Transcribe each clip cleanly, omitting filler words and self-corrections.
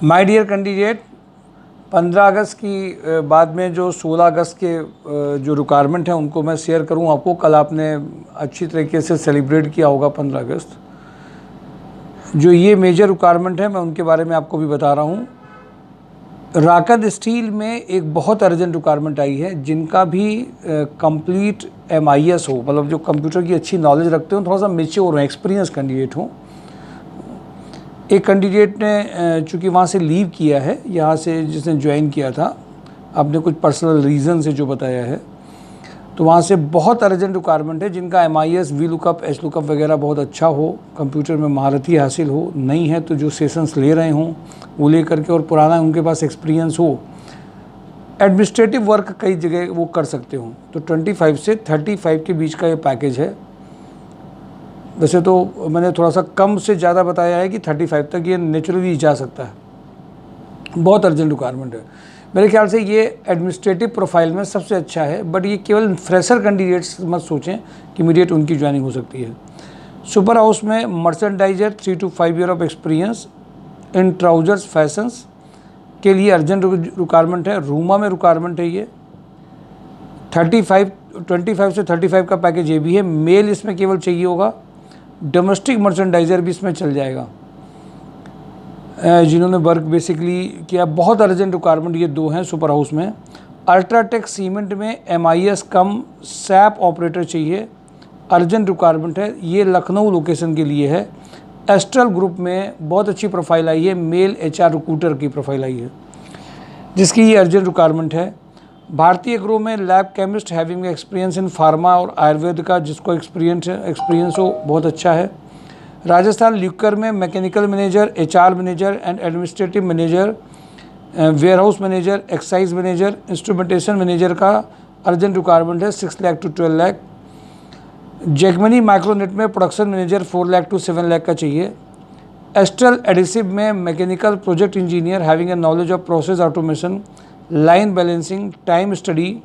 My dear candidate, 15 अगस्त की बाद में जो 16 अगस्त के जो रिक्वायरमेंट है उनको मैं शेयर करूं आपको। कल आपने अच्छी तरीके से सेलिब्रेट किया होगा 15 अगस्त। जो ये मेजर रिक्वायरमेंट है मैं उनके बारे में आपको भी बता रहा हूं। राकद स्टील में एक बहुत अर्जेंट रिक्वायरमेंट आई है, जिनका भी कंप्लीट MIS हो, मतलब जो कंप्यूटर की अच्छी नॉलेज रखते हो, थोड़ा सा मेच्योर हो, एक्सपीरियंस कैंडिडेट हो। एक कैंडिडेट ने चूँकि वहाँ से लीव किया है, यहाँ से जिसने ज्वाइन किया था, आपने कुछ पर्सनल रीज़न से जो बताया है, तो वहाँ से बहुत अर्जेंट रिक्वायरमेंट है जिनका MIS, VLOOKUP, HLOOKUP वगैरह बहुत अच्छा हो, कंप्यूटर में महारती हासिल हो। नहीं है तो जो सेशंस ले रहे हों वो ले करके, और पुराना उनके पास एक्सपीरियंस हो। एडमिनिस्ट्रेटिव वर्क कई जगह वो कर सकते हो। तो 25 से 35 के बीच का ये पैकेज है। वैसे तो मैंने थोड़ा सा कम से ज़्यादा बताया है कि 35 तक ये नेचुरली जा सकता है। बहुत अर्जेंट रिक्वायरमेंट है। मेरे ख्याल से ये एडमिनिस्ट्रेटिव प्रोफाइल में सबसे अच्छा है, बट ये केवल फ्रेशर कैंडिडेट्स मत सोचें कि इमीडिएट उनकी ज्वाइनिंग हो सकती है। सुपर हाउस में merchandiser 3 to 5 year of experience in trousers fashions के लिए अर्जेंट रिक्वायरमेंट है। रूमा में रिक्वायरमेंट है ये। 25 से 35 का पैकेज ये भी है। मेल इसमें केवल चाहिए होगा। डोमेस्टिक मर्चेंडाइजर भी इसमें चल जाएगा, जिन्होंने वर्क बेसिकली किया। बहुत अर्जेंट रिक्वायरमेंट ये दो हैं सुपर हाउस में। अल्ट्राटेक सीमेंट में MIS कम सैप ऑपरेटर चाहिए, अर्जेंट रिक्वायरमेंट है। ये लखनऊ लोकेशन के लिए है। एस्ट्रल ग्रुप में बहुत अच्छी प्रोफाइल आई है, मेल HR रिक्रूटर की प्रोफाइल आई है, जिसकी ये अर्जेंट रिक्वायरमेंट है। भारतीय एग्रो में lab chemist having experience in pharma और आयुर्वेद का, जिसको एक्सपीरियंस हो, बहुत अच्छा है। राजस्थान ल्यूकर में mechanical manager, HR manager and administrative manager, warehouse manager, excise manager, instrumentation manager का अर्जेंट रिक्वायरमेंट है। 6 लाख to 12 लाख। जैगमनी माइक्रोनेट में production manager 4 lakh to 7 lakh का चाहिए। एस्ट्रल एडिसिव में mechanical project engineer having a knowledge of process automation, line balancing, time study,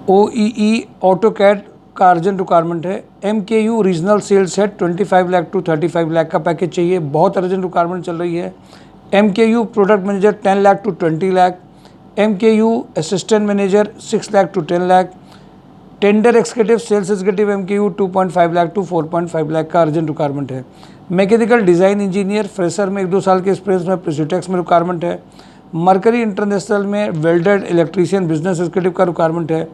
OEE AutoCAD का urgent requirement है। MKU regional sales head 25 lakh to 35 lakh का package चाहिए, बहुत अर्जेंट रिक्वायरमेंट चल रही है। MKU product manager 10 lakh to 20 lakh. MKU assistant manager 6 lakh to 10 lakh. Tender executive, sales executive MKU 2.5 lakh to 4.5 lakh का urgent requirement है। मैकेनिकल डिज़ाइन इंजीनियर फ्रेशर में 1-2 साल के एक्सपीरियंस में प्रेसिटेक्स में रिक्वायरमेंट है। मरकरी इंटरनेशनल में वेल्डर इलेक्ट्रीशियन बिजनेस एग्जीक्यूटिव का रिक्वायरमेंट है।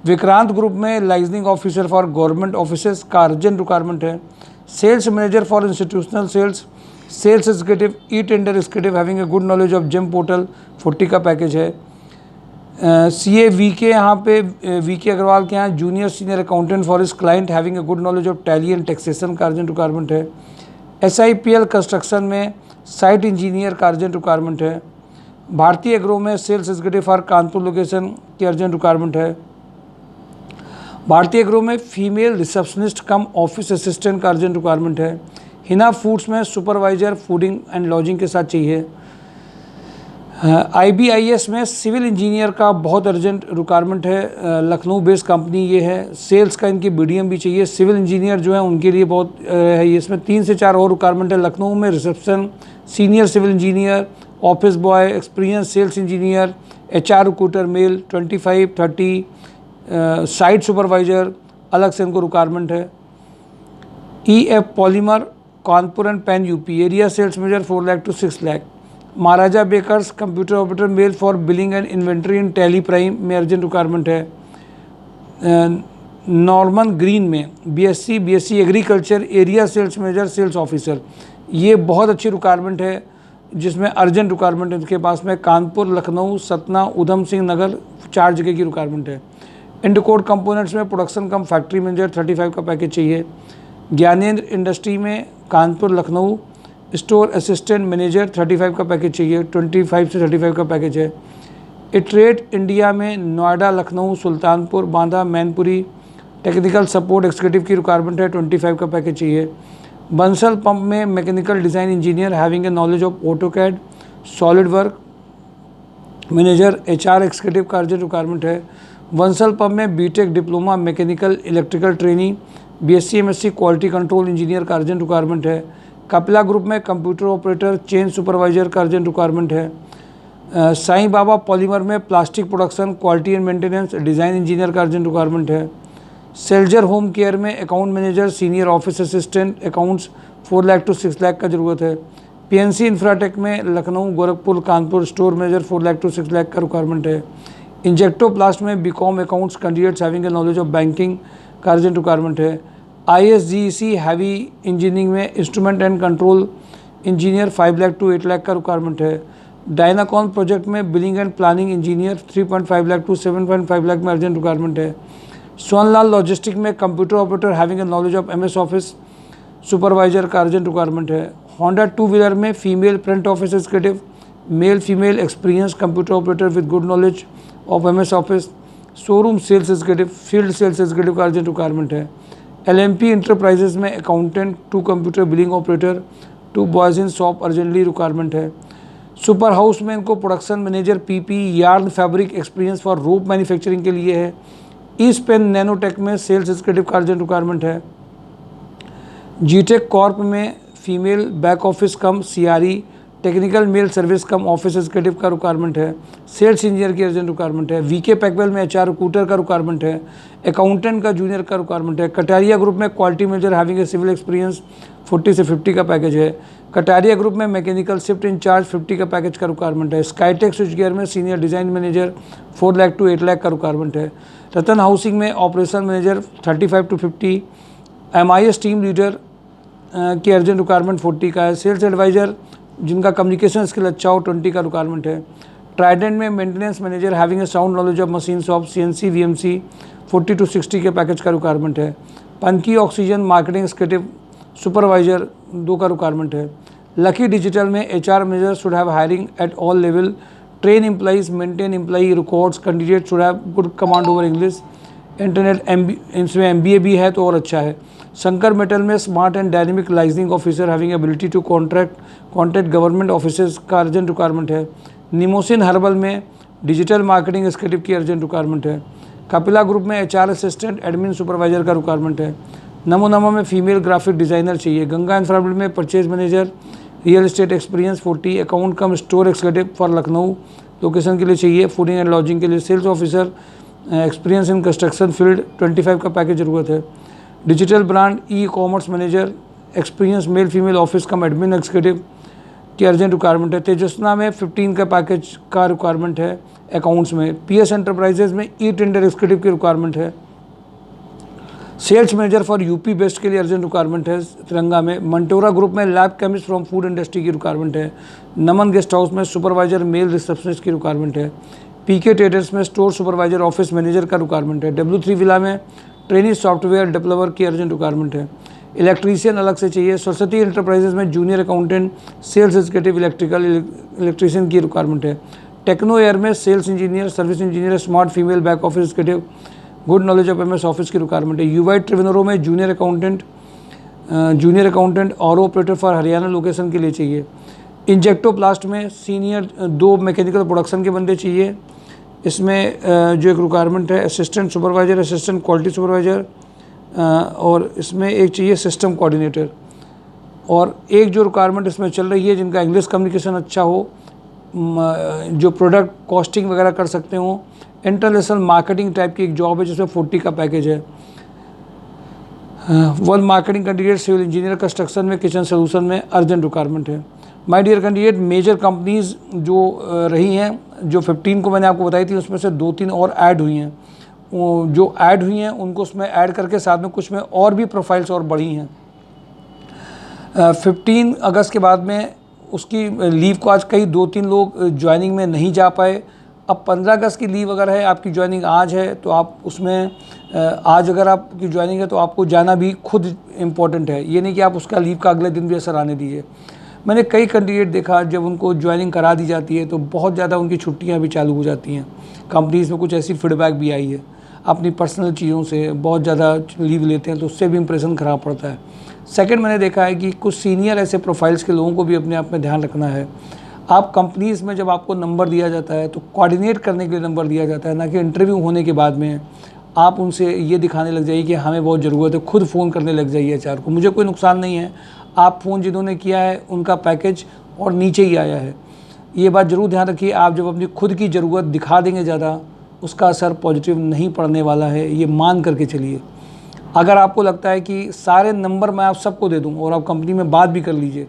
विक्रांत ग्रुप में liaisoning officer for government offices का अर्जेंट रिक्वायरमेंट है। Sales manager for institutional sales, sales executive, tender executive having a good knowledge of GeM portal 40 का package है। CA VK, यहाँ पे VK Agarwal के यहाँ जूनियर सीनियर अकाउंटेंट फॉर इस client having a good knowledge of Tally and taxation का urgent requirement है। SIPL construction में साइट इंजीनियर का अर्जेंट रिक्वायरमेंट है। भारतीय एग्रो में sales executive for Kanpur location की अर्जेंट रिक्वायरमेंट है। भारतीय एग्रो में female receptionist cum office assistant का अर्जेंट रिक्वायरमेंट है। हिना फूड्स में सुपरवाइजर फूडिंग एंड लॉजिंग के साथ चाहिए। IBIS में सिविल इंजीनियर का बहुत अर्जेंट रिक्वायरमेंट है। लखनऊ बेस्ड कंपनी ये है। सेल्स का इनकी BDM भी चाहिए। सिविल इंजीनियर जो है उनके लिए बहुत है। इसमें 3 से 4 और रिक्वायरमेंट है। लखनऊ में reception, senior civil engineer, office boy, experience sales engineer, HR recruiter male 25-30, site supervisor अलग से इनको रिक्वायरमेंट है। EF polymer Kanpur and pan UP area sales manager 4 lakh to 6 lakh. Maharaja bakers computer operator male for billing and inventory in Tally Prime में urgent requirement है। Norman Green में BSc agriculture area sales manager sales officer, ये बहुत अच्छी requirement है, जिसमें urgent requirement है इनके पास में। कानपुर, लखनऊ, सतना, उधम सिंह नगर 4 जगह की रिक्वायरमेंट है। इंडोकोड कंपोनेंट्स में प्रोडक्शन कम फैक्ट्री मैनेजर 35 का पैकेज चाहिए। ज्ञानेंद्र इंडस्ट्री में Kanpur, Lucknow store assistant manager 35 का पैकेज चाहिए। 25 से 35 का पैकेज है। इटरेट इंडिया में Noida, Lucknow, Sultanpur, Banda, Mainpuri technical support executive की रिक्वायरमेंट है। 25 का पैकेज चाहिए। बंसल पंप में mechanical design engineer having a knowledge of AutoCAD, solid work manager HR executive का अर्जेंट रिक्वायरमेंट है। बंसल पंप में BTech diploma mechanical electrical training, BSc MSc quality control engineer का urgent requirement है। Kapila group में computer operator, chain supervisor का urgent requirement है। Sai Baba polymer में plastic production, quality and maintenance, design engineer का अर्जेंट रिक्वायरमेंट है। सेल्जर होम केयर में account manager, senior office assistant, accounts 4 lakh to 6 lakh का ज़रूरत है। पीएनसी इंफ्राटेक में Lucknow, Gorakhpur, Kanpur store manager 4 lakh to 6 lakh का रिक्वायरमेंट है। इंजेक्टोप्लास्ट में BCom accounts candidates having a knowledge of banking का अर्जेंट रिक्वायरमेंट है। ISGEC हैवी इंजीनियरिंग में instrument and control engineer 5 lakh to 8 lakh का रिक्वायरमेंट है। डायनाकॉन प्रोजेक्ट में billing and planning engineer 3.5 lakh to 7.5 lakh में अर्जेंट रिक्वायरमेंट है। सोनलाल लॉजिस्टिक में computer operator having a knowledge of MS office supervisor का अर्जेंट रिक्वायरमेंट है। होंडा टू व्हीलर में female front office executive, male female experience computer operator with good knowledge of MS office, showroom sales executive, field sales executive का urgent requirement है। LMP enterprises में accountant, 2 computer billing operator, 2 boys in shop urgently requirement है। Super house में इनको production manager PP, yarn fabric experience for rope manufacturing के लिए है। East pen nanotech में सेल्स एग्जीक्यूटिव का अर्जेंट रिक्वायरमेंट है। जीटेक कॉर्प में फीमेल बैक ऑफिस कम CRE, टेक्निकल मेल सर्विस कम ऑफिस एग्जीक्यूटिव का रिक्वायरमेंट है। सेल्स इंजीनियर की अर्जेंट रिक्वायरमेंट है। VK पैकवेल में HR रिक्रूटर का रिक्वायरमेंट है। अकाउंटेंट का जूनियर का रिक्वायरमेंट है। कटारिया ग्रुप में quality manager having a civil experience 40 से 50 का पैकेज है। कटारिया ग्रुप में मैकेनिकल शिफ्ट इंचार्ज 50 का पैकेज का रिक्वायरमेंट है। स्काईटेक स्विच गियर में senior design manager 4 lakh to 8 lakh का रिक्वायरमेंट है। रतन हाउसिंग में operation manager 35 to 50। MIS team leader की अर्जेंट रिक्वायरमेंट 40 का है। सेल्स एडवाइज़र जिनका कम्युनिकेशन स्किल अच्छा हो 20 का रिक्वायरमेंट है। ट्राइडेंट में maintenance manager having a sound knowledge of machines of CNC VMC 40 to 60 के पैकेज का रिक्वायरमेंट है। Panki oxygen marketing executive supervisor 2 का रिक्वायरमेंट है। लकी डिजिटल में HR manager should have hiring at all level, train employees, maintain employee records, candidate should have good command over English, internet इसमें MBA भी है तो और अच्छा है। शंकर मेटल में smart and dynamic liaisoning officer having ability to contact government officers का urgent requirement है। निमोसिन हर्बल में डिजिटल मार्केटिंग एग्जीक्यूटिव की अर्जेंट रिक्वायरमेंट है। कपिला ग्रुप में HR असिस्टेंट, एडमिन सुपरवाइजर का रिक्वायरमेंट है। नमो नमो में फीमेल ग्राफिक डिज़ाइनर चाहिए। गंगा इंफ्राब्रिड में purchase manager, real estate experience 40, account cum store executive for Lucknow location के लिए चाहिए। फूडिंग एंड लॉजिंग के लिए sales officer, experience in construction field 25 का पैकेज ज़रूरत है। Digital brand ecommerce manager, experience male female office cum admin executive की urgent requirement है। तेजस्ना में 15 का पैकेज का रिक्वायरमेंट है अकाउंट्स में। PS एंटरप्राइजेज में E-टेंडर एग्जीक्यूटिव की रिक्वायरमेंट है। Sales manager for UP West के लिए अर्जेंट रिक्वायरमेंट है तिरंगा में। मंटोरा ग्रुप में lab chemist from food industry की रिक्वायरमेंट है। नमन गेस्ट हाउस में सुपरवाइजर मेल रिसेप्शनिस्ट की रिक्वायरमेंट है। PK ट्रेडर्स में स्टोर सुपरवाइजर ऑफिस मैनेजर का रिक्वायरमेंट है। W3 विला में ट्रेनिंग सॉफ्टवेयर डेवलपर की अर्जेंट रिक्वायरमेंट है। इलेक्ट्रीशियन अलग से चाहिए। सरस्वती एंटरप्राइजेज में junior accountant, sales executive, electrician की रिक्वायरमेंट है। टेक्नो एयर में sales engineer, service engineer, smart female back office executive, good knowledge of MS office की रिक्वायरमेंट है। UY ट्रिवेनरो में जूनियर अकाउंटेंट और ऑपरेटर फॉर हरियाणा लोकेशन के लिए चाहिए। इंजेक्टोप्लास्ट में सीनियर 2 मैकेनिकल प्रोडक्शन के बंदे चाहिए। इसमें जो एक रिक्वायरमेंट है assistant supervisor, assistant quality supervisor, और इसमें एक चाहिए सिस्टम कोऑर्डिनेटर। और एक जो रिक्वायरमेंट इसमें चल रही है जिनका इंग्लिश कम्युनिकेशन अच्छा हो, जो प्रोडक्ट कॉस्टिंग वगैरह कर सकते हो, इंटरनेशनल मार्केटिंग टाइप की एक जॉब है जिसमें 40 का पैकेज है। One marketing candidate, civil engineer, construction में, किचन सोल्यूशन में अर्जेंट रिक्वायरमेंट है। My dear candidate, major companies जो रही हैं, जो 15 को मैंने आपको बताई थी, उसमें से 2-3 और ऐड हुई हैं। जो ऐड हुई हैं उनको उसमें ऐड करके साथ में कुछ में और भी प्रोफाइल्स और बढ़ी हैं। 15 अगस्त के बाद में उसकी लीव को आज कई 2-3 लोग ज्वाइनिंग में नहीं जा पाए। अब 15 अगस्त की लीव अगर है, आपकी ज्वाइनिंग आज है तो आप उसमें आज अगर आपकी ज्वाइनिंग है तो आपको जाना भी खुद इम्पोर्टेंट है। ये नहीं कि आप उसका लीव का अगले दिन भी असर आने दीजिए। मैंने कई कैंडिडेट देखा जब उनको ज्वाइनिंग करा दी जाती है तो बहुत ज़्यादा उनकी छुट्टियां भी चालू हो जाती हैं। कंपनीज़ में कुछ ऐसी फीडबैक भी आई है, अपनी पर्सनल चीज़ों से बहुत ज़्यादा लीव लेते हैं तो उससे भी इंप्रेशन ख़राब पड़ता है। सेकंड, मैंने देखा है कि कुछ सीनियर ऐसे प्रोफाइल्स के लोगों को भी अपने आप में ध्यान रखना है। आप कंपनीज़ में जब आपको नंबर दिया जाता है तो कोऑर्डिनेट करने के लिए नंबर दिया जाता है, ना कि इंटरव्यू होने के बाद में आप उनसे ये दिखाने लग जाइए कि हमें बहुत ज़रूरत है, खुद फ़ोन करने लग जाइए HR को। मुझे कोई नुकसान नहीं है, आप फ़ोन जिन्होंने किया है उनका पैकेज और नीचे ही आया है। ये बात ज़रूर ध्यान रखिए, आप जब अपनी खुद की ज़रूरत दिखा देंगे ज़्यादा, उसका असर पॉजिटिव नहीं पड़ने वाला है, ये मान करके चलिए। अगर आपको लगता है कि सारे नंबर मैं आप सबको दे दूं और आप कंपनी में बात भी कर लीजिए,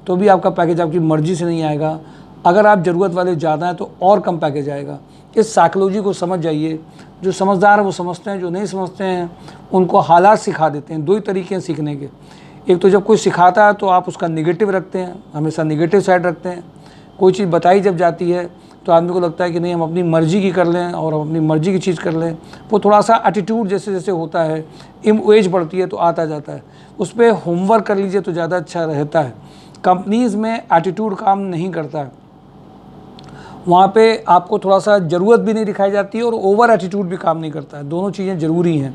तो भी आपका पैकेज आपकी मर्ज़ी से नहीं आएगा। अगर आप ज़रूरत वाले ज़्यादा हैं तो और कम पैकेज आएगा। इस साइकोलॉजी को समझ जाइए। जो समझदार हैं वो समझते हैं, जो नहीं समझते हैं उनको हालात सिखा देते हैं। दो ही तरीके हैं सीखने के, एक तो जब कोई सिखाता है तो आप उसका निगेटिव रखते हैं, हमेशा निगेटिव साइड रखते हैं। कोई चीज़ बताई जब जाती है तो आदमी को लगता है कि नहीं, हम अपनी मर्ज़ी की कर लें और हम अपनी मर्ज़ी की चीज़ कर लें। वो थोड़ा सा एटीट्यूड जैसे जैसे होता है, एज बढ़ती है तो आता जाता है। उस पर होमवर्क कर लीजिए तो ज़्यादा अच्छा रहता है। कंपनीज़ में एटीट्यूड काम नहीं करता है, वहाँ पे आपको थोड़ा सा ज़रूरत भी नहीं दिखाई जाती है और ओवर एटीट्यूड भी काम नहीं करता है। दोनों चीज़ें ज़रूरी हैं।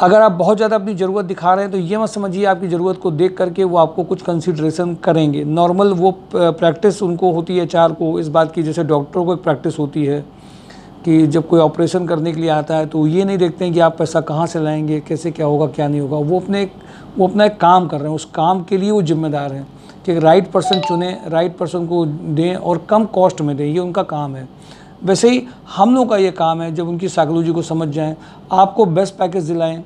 अगर आप बहुत ज़्यादा अपनी ज़रूरत दिखा रहे हैं तो ये मत समझिए आपकी ज़रूरत को देख करके वो आपको कुछ कंसिडरेशन करेंगे। नॉर्मल वो प्रैक्टिस उनको होती है एचआर को इस बात की, जैसे डॉक्टरों को एक प्रैक्टिस होती है कि जब कोई ऑपरेशन करने के लिए आता है तो ये नहीं देखते हैं कि आप पैसा कहाँ से लाएंगे, कैसे क्या होगा क्या नहीं होगा। वो अपना एक काम कर रहे हैं, उस काम के लिए वो जिम्मेदार हैं कि राइट पर्सन चुनें, राइट पर्सन को दें और कम कॉस्ट में दें, ये उनका काम है। वैसे ही हम लोग का ये काम है, जब उनकी साइकोलॉजी को समझ जाएं, आपको बेस्ट पैकेज दिलाएं।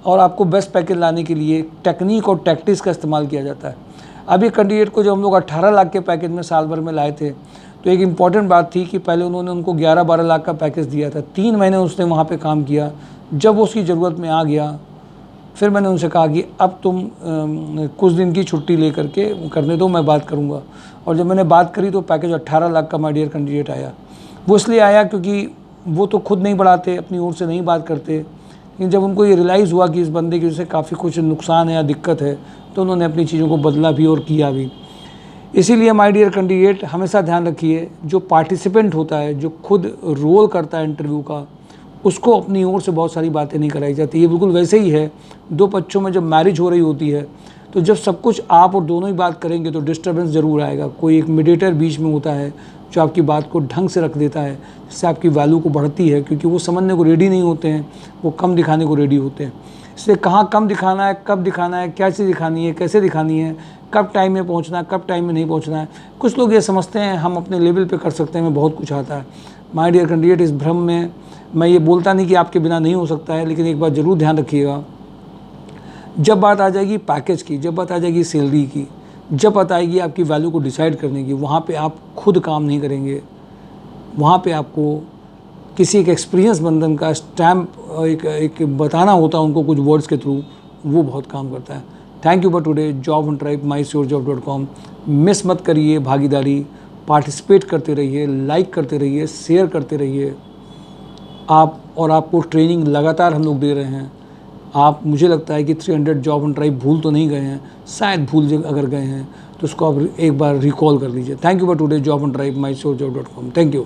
और आपको बेस्ट पैकेज लाने के लिए टेक्निक और टैक्टिक्स का इस्तेमाल किया जाता है। अभी कैंडिडेट को जब हम लोग 18 लाख के पैकेज में साल भर में लाए थे तो एक इम्पॉर्टेंट बात थी कि पहले उन्होंने उनको 11-12 लाख का पैकेज दिया था। 3 महीने उसने वहाँ पे काम किया। जब वो उसकी ज़रूरत में आ गया फिर मैंने उनसे कहा कि अब तुम कुछ दिन की छुट्टी ले करके करने दो, मैं बात करूँगा। और जब मैंने बात करी तो पैकेज 18 लाख का माय डियर कैंडिडेट आया। वो इसलिए आया क्योंकि वो तो खुद नहीं बढ़ाते, अपनी ओर से नहीं बात करते, लेकिन जब उनको ये रियलाइज़ हुआ कि इस बंदे की वजह से काफ़ी कुछ नुकसान है या दिक्कत है तो उन्होंने अपनी चीज़ों को बदला भी और किया भी। इसीलिए माय डियर कैंडिडेट हमेशा ध्यान रखिए, जो पार्टिसिपेंट होता है, जो खुद रोल करता है इंटरव्यू का, उसको अपनी ओर से बहुत सारी बातें नहीं कराई जाती। ये बिल्कुल वैसे ही है, दो पक्षों में जब मैरिज हो रही होती है तो जब सब कुछ आप और दोनों ही बात करेंगे तो डिस्टर्बेंस ज़रूर आएगा। कोई एक मीडिएटर बीच में होता है जो आपकी बात को ढंग से रख देता है, जिससे आपकी वैल्यू को बढ़ती है, क्योंकि वो समझने को रेडी नहीं होते हैं, वो कम दिखाने को रेडी होते हैं। इसलिए कहाँ कम दिखाना है, कब दिखाना है, क्या चीज़ दिखानी है, कैसे दिखानी है, कब टाइम में पहुँचना है, कब टाइम में नहीं पहुँचना है। कुछ लोग ये समझते हैं हम अपने लेवल पे कर सकते हैं, हमें बहुत कुछ आता है। माय डियर कैंडिडेट, इस भ्रम में मैं ये बोलता नहीं कि आपके बिना नहीं हो सकता है, लेकिन एक बात ज़रूर ध्यान रखिएगा, जब बात आ जाएगी पैकेज की, जब बात आ जाएगी सैलरी की, जब बात आएगी आपकी वैल्यू को डिसाइड करने की, वहाँ पे आप खुद काम नहीं करेंगे। वहाँ पे आपको किसी एक एक्सपीरियंस बंदन का स्टैम्प एक बताना होता है उनको कुछ वर्ड्स के थ्रू, वो बहुत काम करता है। Thank you for today. Job on tribe, mysurjob.com। Miss मत करिए भागीदारी, पार्टिसिपेट करते रहिए, लाइक करते रहिए, शेयर करते रहिए। आपको ट्रेनिंग लगातार हम लोग दे रहे हैं। आप, मुझे लगता है कि 300 जॉब ऑन ट्राइब भूल तो नहीं गए हैं, शायद भूल अगर गए हैं तो उसको आप एक बार रिकॉल कर लीजिए। Thank you for today. Job on tribe, mysurjob.com। Thank you.